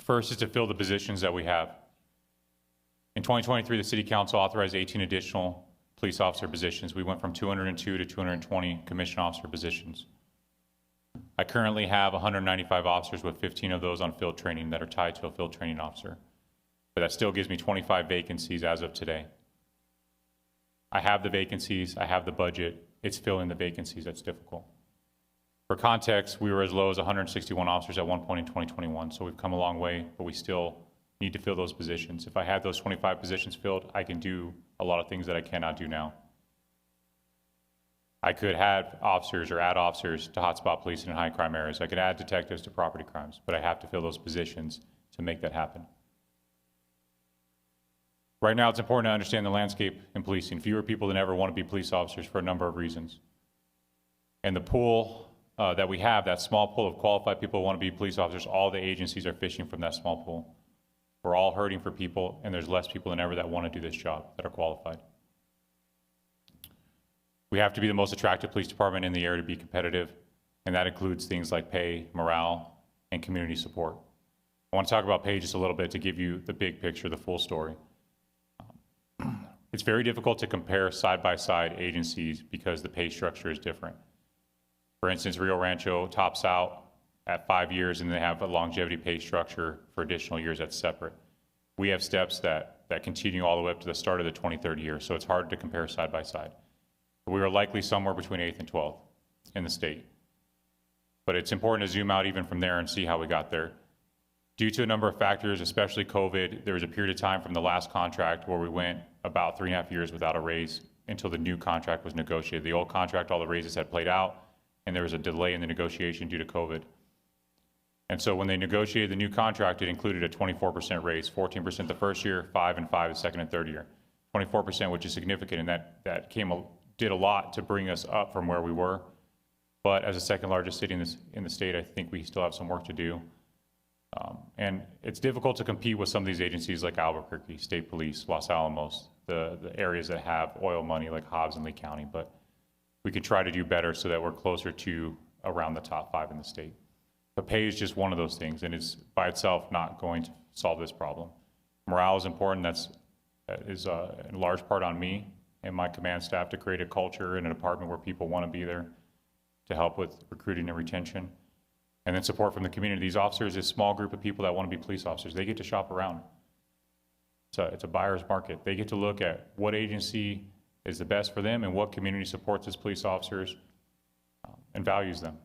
First is to fill the positions that we have. In 2023, the City Council authorized 18 additional police officer positions. We went from 202 to 220 commissioned officer positions. I currently have 195 officers, with 15 of those on field training that are tied to a field training officer. But that still gives me 25 vacancies as of today. I have the vacancies, I have the budget. It's filling the vacancies that's difficult. For context, we were as low as 161 officers at one point in 2021, so we've come a long way, but we still need to fill those positions. If I had those 25 positions filled, I can do a lot of things that I cannot do now. I could have officers or add officers to hotspot policing in high crime areas. I could add detectives to property crimes, but I have to fill those positions to make that happen. Right now, it's important to understand the landscape in policing. Fewer people than ever want to be police officers for a number of reasons. And the pool that we have, that small pool of qualified people who want to be police officers, all the agencies are fishing from that small pool. We're all hurting for people, and there's less people than ever that want to do this job, that are qualified. We have to be the most attractive police department in the area to be competitive, and that includes things like pay, morale, and community support. I want to talk about pay just a little bit to give you the big picture, the full story. It's very difficult to compare side-by-side agencies because the pay structure is different. For instance, Rio Rancho tops out at 5 years, and they have a longevity pay structure for additional years that's separate. We have steps that continue all the way up to the start of the 23rd year, so it's hard to compare side by side. We are likely somewhere between 8th and 12th in the state. But it's important to zoom out even from there and see how we got there. Due to a number of factors, especially COVID, there was a period of time from the last contract where we went about 3.5 years without a raise until the new contract was negotiated. The old contract, all the raises had played out, and there was a delay in the negotiation due to COVID. And so when they negotiated the new contract, it included a 24% raise, 14% the first year, 5 and 5 the second and third year. 24%, which is significant, and that did a lot to bring us up from where we were. But as the second largest city in the state, I think we still have some work to do. And it's difficult to compete with some of these agencies like Albuquerque, State Police, Los Alamos, the areas that have oil money like Hobbs and Lee County, but we could try to do better so that we're closer to around the top 5 in the state. But pay is just one of those things, and it's by itself not going to solve this problem. Morale is important. That is in large part on me and my command staff to create a culture in a department where people want to be there to help with recruiting and retention. And then support from the community. These officers, this small group of people that want to be police officers, they get to shop around. It's a buyer's market. They get to look at what agency is the best for them and what community supports as police officers and values them.